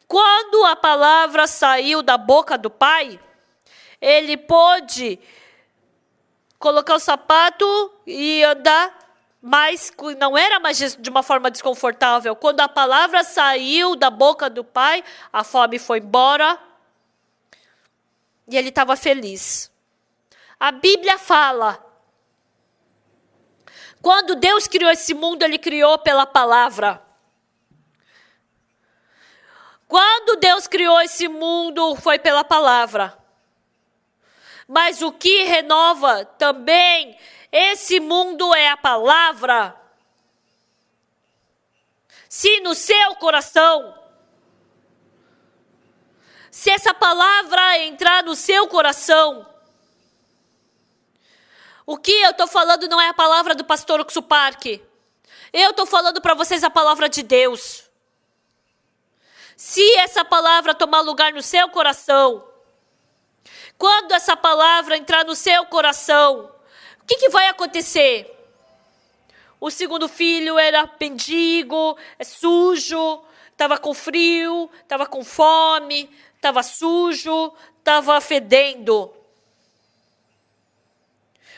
[SPEAKER 1] Quando a palavra saiu da boca do Pai, ele pôde colocar o sapato e andar, mas não era mais de uma forma desconfortável. Quando a palavra saiu da boca do Pai, a fome foi embora e ele estava feliz. A Bíblia fala, quando Deus criou esse mundo, Ele criou pela palavra. Quando Deus criou esse mundo, foi pela palavra. Mas o que renova também esse mundo é a palavra. Se no seu coração, se essa palavra entrar no seu coração, o que eu estou falando não é a palavra do pastor Oxo Parque. Eu estou falando para vocês a palavra de Deus. Se essa palavra tomar lugar no seu coração, quando essa palavra entrar no seu coração, o que vai acontecer? O segundo filho era mendigo, sujo, estava com frio, estava com fome, estava sujo, estava fedendo.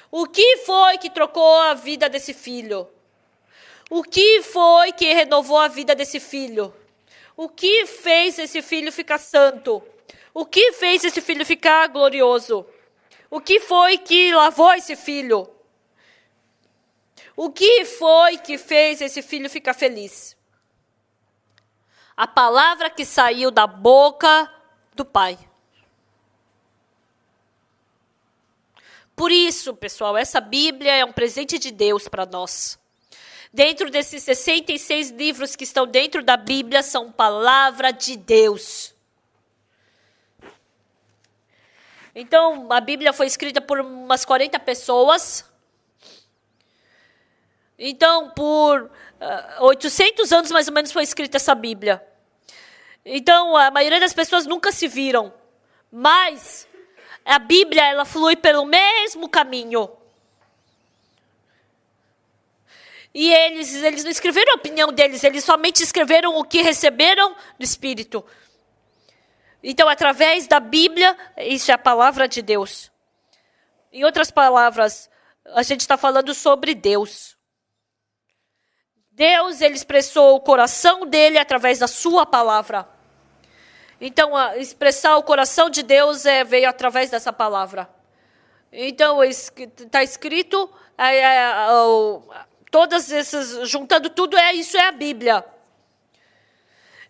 [SPEAKER 1] O que foi que trocou a vida desse filho? O que foi que renovou a vida desse filho? O que fez esse filho ficar santo? O que fez esse filho ficar glorioso? O que foi que lavou esse filho? O que foi que fez esse filho ficar feliz? A palavra que saiu da boca do Pai. Por isso, pessoal, essa Bíblia é um presente de Deus para nós. Dentro desses 66 livros que estão dentro da Bíblia, são palavra de Deus. Então, a Bíblia foi escrita por umas 40 pessoas. Então, por 800 anos, mais ou menos, foi escrita essa Bíblia. Então, a maioria das pessoas nunca se viram. Mas a Bíblia, ela flui pelo mesmo caminho. E eles não escreveram a opinião deles, eles somente escreveram o que receberam do Espírito. Então, através da Bíblia, isso é a palavra de Deus. Em outras palavras, a gente está falando sobre Deus. Deus, ele expressou o coração dele através da sua palavra. Então, expressar o coração de Deus veio através dessa palavra. Então, está escrito, todas essas, juntando tudo, isso é a Bíblia.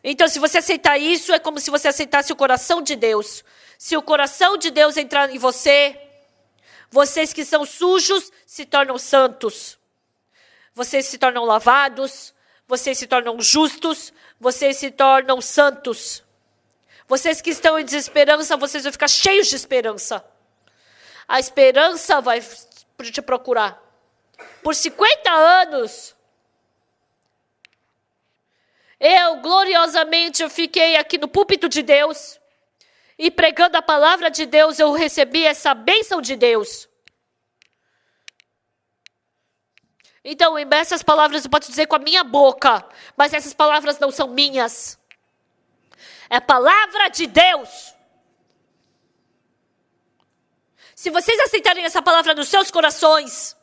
[SPEAKER 1] Então, se você aceitar isso, é como se você aceitasse o coração de Deus. Se o coração de Deus entrar em você, vocês que são sujos se tornam santos. Vocês se tornam lavados, vocês se tornam justos, vocês se tornam santos. Vocês que estão em desesperança, vocês vão ficar cheios de esperança. A esperança vai te procurar. Por 50 anos, eu gloriosamente fiquei aqui no púlpito de Deus e pregando a palavra de Deus, eu recebi essa bênção de Deus. Então, essas palavras eu posso dizer com a minha boca, mas essas palavras não são minhas. É a palavra de Deus. Se vocês aceitarem essa palavra nos seus corações,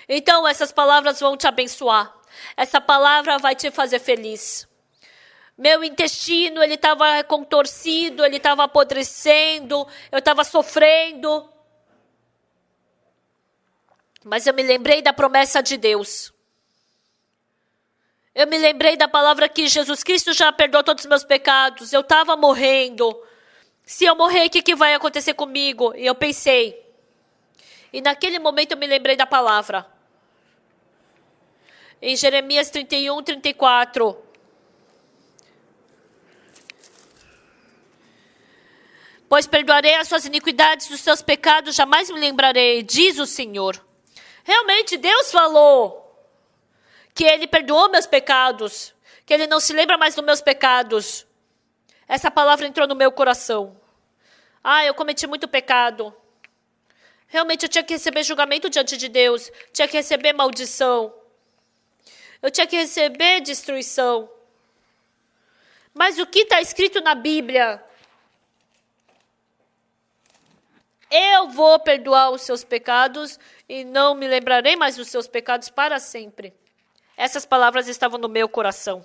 [SPEAKER 1] então essas palavras vão te abençoar. Essa palavra vai te fazer feliz. Meu intestino, ele estava contorcido, ele estava apodrecendo, eu estava sofrendo. Mas eu me lembrei da promessa de Deus. Eu me lembrei da palavra que Jesus Cristo já perdoou todos os meus pecados. Eu estava morrendo. Se eu morrer, o que vai acontecer comigo? E eu pensei. E naquele momento eu me lembrei da palavra. Em Jeremias 31, 34. Pois perdoarei as suas iniquidades, os seus pecados jamais me lembrarei, diz o Senhor. Realmente Deus falou que Ele perdoou meus pecados, que Ele não se lembra mais dos meus pecados. Essa palavra entrou no meu coração. Eu cometi muito pecado. Realmente eu tinha que receber julgamento diante de Deus, tinha que receber maldição. Eu tinha que receber destruição. Mas o que está escrito na Bíblia? Eu vou perdoar os seus pecados e não me lembrarei mais dos seus pecados para sempre. Essas palavras estavam no meu coração.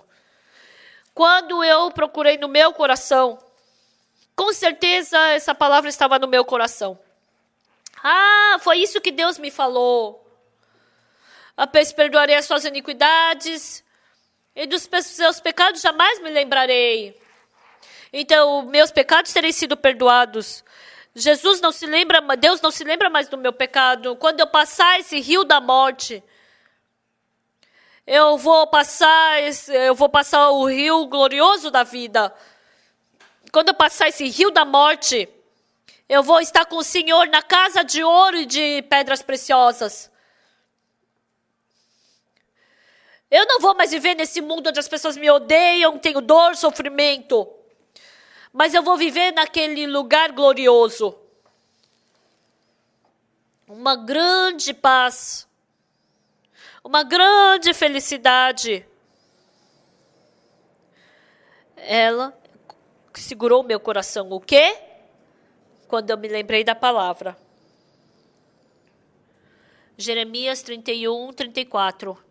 [SPEAKER 1] Quando eu procurei no meu coração, com certeza essa palavra estava no meu coração. Foi isso que Deus me falou. Perdoarei as suas iniquidades e dos seus pecados jamais me lembrarei. Então, meus pecados terem sido perdoados. Deus não se lembra mais do meu pecado. Quando eu passar esse rio da morte, eu vou passar o rio glorioso da vida. Quando eu passar esse rio da morte, eu vou estar com o Senhor na casa de ouro e de pedras preciosas. Eu não vou mais viver nesse mundo onde as pessoas me odeiam, tenho dor, sofrimento. Mas eu vou viver naquele lugar glorioso. Uma grande paz. Uma grande felicidade. Ela segurou meu coração. O quê? Quando eu me lembrei da palavra. Jeremias 31, 34.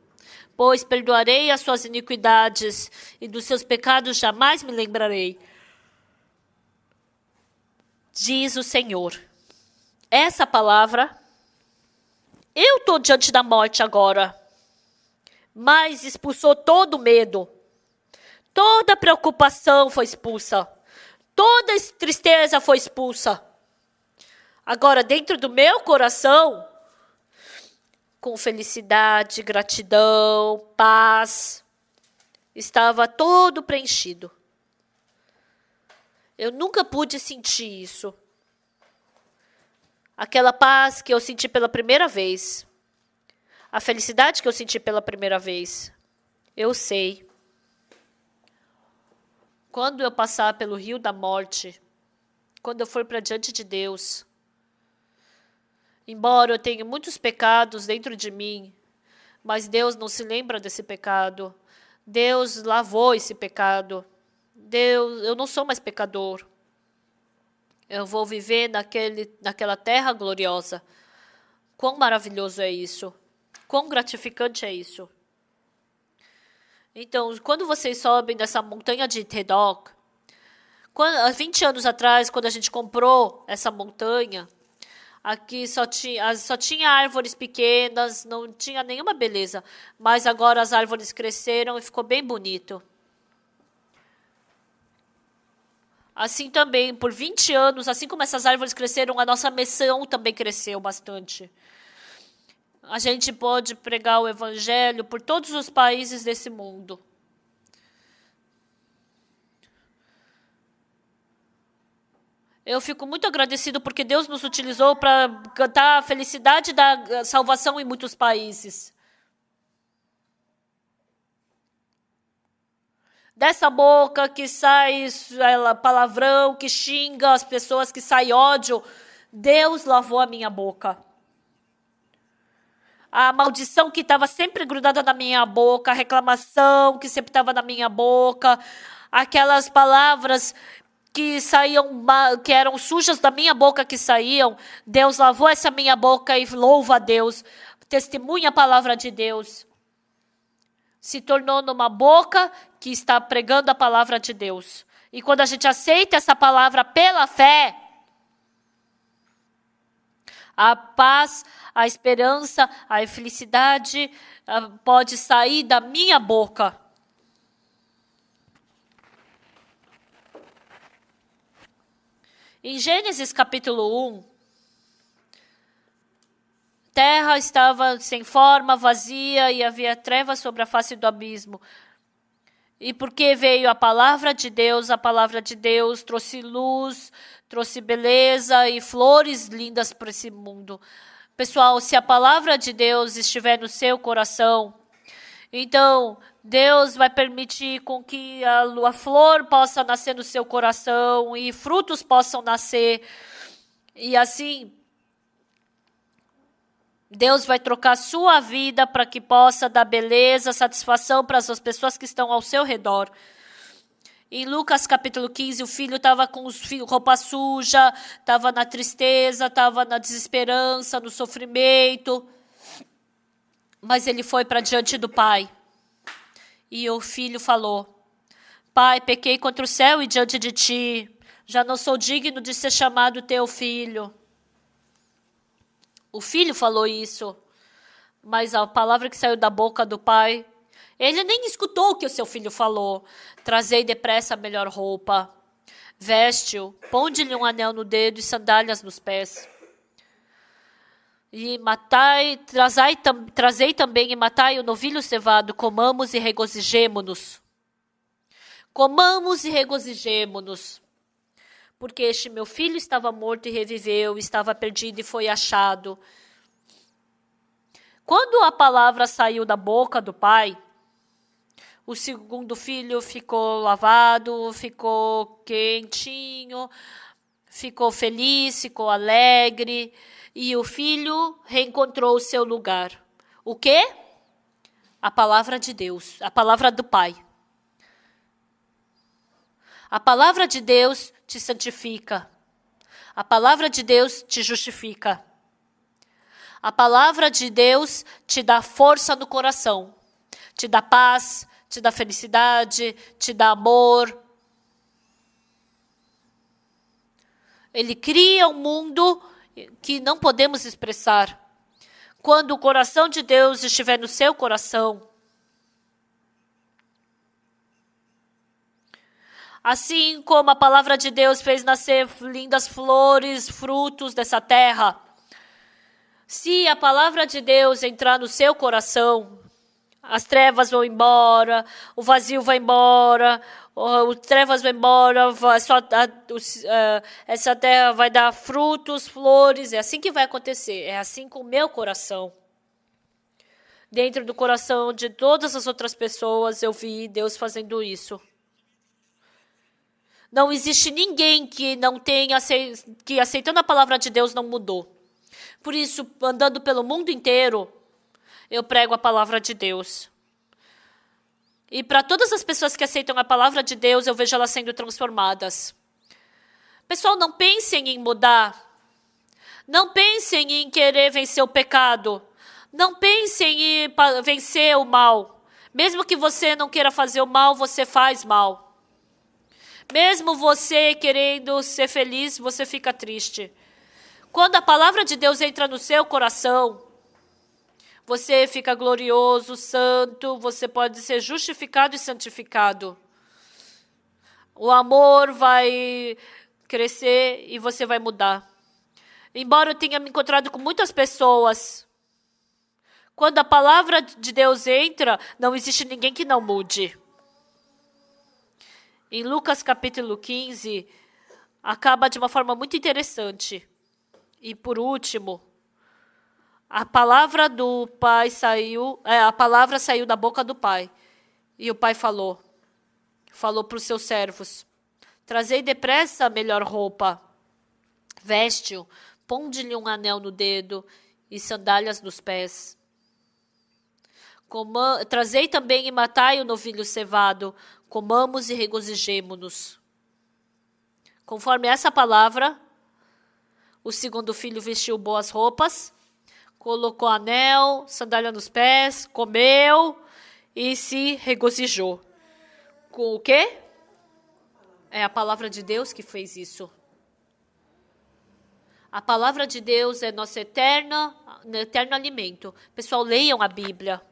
[SPEAKER 1] pois perdoarei as suas iniquidades e dos seus pecados jamais me lembrarei. Diz o Senhor. Essa palavra, eu estou diante da morte agora, mas expulsou todo o medo, toda preocupação foi expulsa, toda tristeza foi expulsa. Agora, dentro do meu coração, com felicidade, gratidão, paz, estava todo preenchido. Eu nunca pude sentir isso. Aquela paz que eu senti pela primeira vez. A felicidade que eu senti pela primeira vez. Eu sei. Quando eu passar pelo rio da morte, quando eu for para diante de Deus, embora eu tenha muitos pecados dentro de mim, mas Deus não se lembra desse pecado. Deus lavou esse pecado. Eu não sou mais pecador. Eu vou viver naquela terra gloriosa. Quão maravilhoso é isso. Quão gratificante é isso. Então, quando vocês sobem nessa montanha de Tedok, há 20 anos atrás, quando a gente comprou essa montanha, aqui só tinha árvores pequenas, não tinha nenhuma beleza. Mas agora as árvores cresceram e ficou bem bonito. Assim também, por 20 anos, assim como essas árvores cresceram, a nossa missão também cresceu bastante. A gente pode pregar o evangelho por todos os países desse mundo. Eu fico muito agradecido porque Deus nos utilizou para cantar a felicidade da salvação em muitos países. Dessa boca que sai palavrão, que xinga as pessoas, que sai ódio, Deus lavou a minha boca. A maldição que estava sempre grudada na minha boca, a reclamação que sempre estava na minha boca, aquelas palavras que saíam, que eram sujas da minha boca que saíam, Deus lavou essa minha boca e louva a Deus, testemunha a palavra de Deus. Se tornou numa boca que está pregando a palavra de Deus. E quando a gente aceita essa palavra pela fé, a paz, a esperança, a felicidade pode sair da minha boca. Em Gênesis capítulo 1, terra estava sem forma, vazia, e havia trevas sobre a face do abismo. E porque veio a palavra de Deus trouxe luz, trouxe beleza e flores lindas para esse mundo. Pessoal, se a palavra de Deus estiver no seu coração, então Deus vai permitir com que a flor possa nascer no seu coração e frutos possam nascer. E assim, Deus vai trocar a sua vida para que possa dar beleza, satisfação para as pessoas que estão ao seu redor. Em Lucas capítulo 15, o filho estava com roupa suja, estava na tristeza, estava na desesperança, no sofrimento. Mas ele foi para diante do pai. E o filho falou: Pai, pequei contra o céu e diante de ti. Já não sou digno de ser chamado teu filho. O filho falou isso, mas a palavra que saiu da boca do pai, ele nem escutou o que o seu filho falou. Trazei depressa a melhor roupa, veste-o, ponde-lhe um anel no dedo e sandálias nos pés. E trazei também e matai o novilho cevado, comamos e regozijemo-nos. Comamos e regozijemo-nos. Porque este meu filho estava morto e reviveu, estava perdido e foi achado. Quando a palavra saiu da boca do pai, o segundo filho ficou lavado, ficou quentinho, ficou feliz, ficou alegre, e o filho reencontrou o seu lugar. O quê? A palavra de Deus, a palavra do pai. A palavra de Deus te santifica. A palavra de Deus te justifica. A palavra de Deus te dá força no coração. te dá paz, te dá felicidade, te dá amor. Ele cria um mundo que não podemos expressar. Quando o coração de Deus estiver no seu coração, assim como a palavra de Deus fez nascer lindas flores, frutos dessa terra, se a palavra de Deus entrar no seu coração, as trevas vão embora, o vazio vai embora, as trevas vão embora, essa terra vai dar frutos, flores, é assim que vai acontecer, é assim com o meu coração. Dentro do coração de todas as outras pessoas, eu vi Deus fazendo isso. Não existe ninguém que não tenha, que aceitando a palavra de Deus não mudou. Por isso, andando pelo mundo inteiro, eu prego a palavra de Deus. E para todas as pessoas que aceitam a palavra de Deus, eu vejo elas sendo transformadas. Pessoal, não pensem em mudar. Não pensem em querer vencer o pecado. Não pensem em vencer o mal. Mesmo que você não queira fazer o mal, você faz mal. Mesmo você querendo ser feliz, você fica triste. Quando a palavra de Deus entra no seu coração, você fica glorioso, santo, você pode ser justificado e santificado. O amor vai crescer e você vai mudar. Embora eu tenha me encontrado com muitas pessoas, quando a palavra de Deus entra, não existe ninguém que não mude. Em Lucas capítulo 15, acaba de uma forma muito interessante. E por último, a palavra do pai saiu, a palavra saiu da boca do pai. E o pai falou para os seus servos: trazei depressa a melhor roupa, veste-o, ponde-lhe um anel no dedo e sandálias nos pés. Trazei também e matai o novilho cevado, comamos e regozijemo-nos. Conforme essa palavra, o segundo filho vestiu boas roupas, colocou anel, sandália nos pés, comeu e se regozijou. Com o quê? É a palavra de Deus que fez isso. A palavra de Deus é nosso eterno alimento. Pessoal, leiam a Bíblia.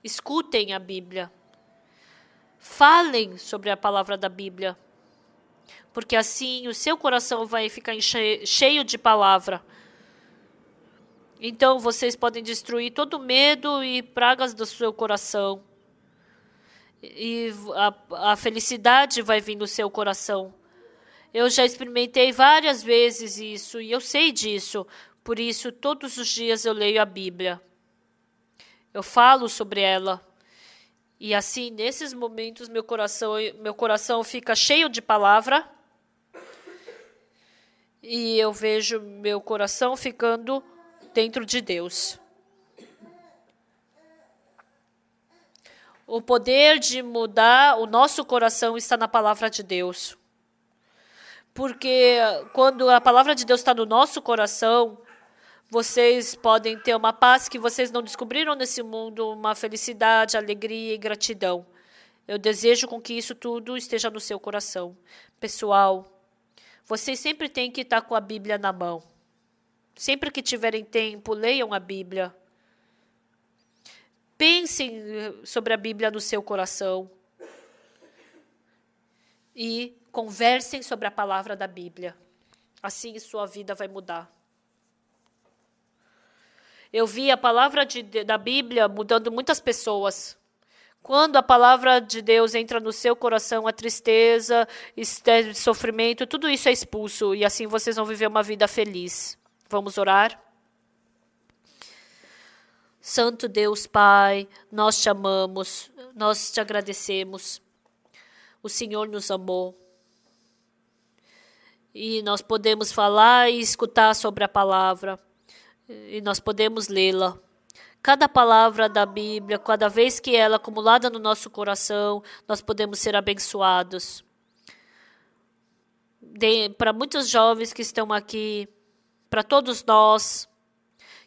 [SPEAKER 1] Escutem a Bíblia. Falem sobre a palavra da Bíblia. Porque assim o seu coração vai ficar cheio de palavra. Então vocês podem destruir todo medo e pragas do seu coração. E a felicidade vai vir no seu coração. Eu já experimentei várias vezes isso e eu sei disso. Por isso, todos os dias eu leio a Bíblia. Eu falo sobre ela. E assim, nesses momentos, meu coração fica cheio de palavra. E eu vejo meu coração ficando dentro de Deus. O poder de mudar o nosso coração está na palavra de Deus. Porque quando a palavra de Deus está no nosso coração, vocês podem ter uma paz que vocês não descobriram nesse mundo, uma felicidade, alegria e gratidão. Eu desejo com que isso tudo esteja no seu coração. Pessoal, vocês sempre têm que estar com a Bíblia na mão. Sempre que tiverem tempo, leiam a Bíblia. Pensem sobre a Bíblia no seu coração. E conversem sobre a palavra da Bíblia. Assim sua vida vai mudar. Eu vi a palavra da Bíblia mudando muitas pessoas. Quando a palavra de Deus entra no seu coração, a tristeza, o sofrimento, tudo isso é expulso. E assim vocês vão viver uma vida feliz. Vamos orar? Santo Deus Pai, nós te amamos, nós te agradecemos. O Senhor nos amou. E nós podemos falar e escutar sobre a palavra. E nós podemos lê-la. Cada palavra da Bíblia, cada vez que ela é acumulada no nosso coração, nós podemos ser abençoados. Para muitos jovens que estão aqui, para todos nós,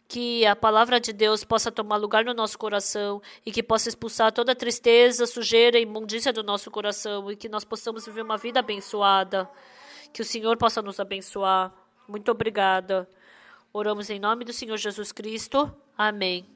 [SPEAKER 1] que a palavra de Deus possa tomar lugar no nosso coração e que possa expulsar toda a tristeza, sujeira e imundícia do nosso coração e que nós possamos viver uma vida abençoada. Que o Senhor possa nos abençoar. Muito obrigada. Oramos em nome do Senhor Jesus Cristo. Amém.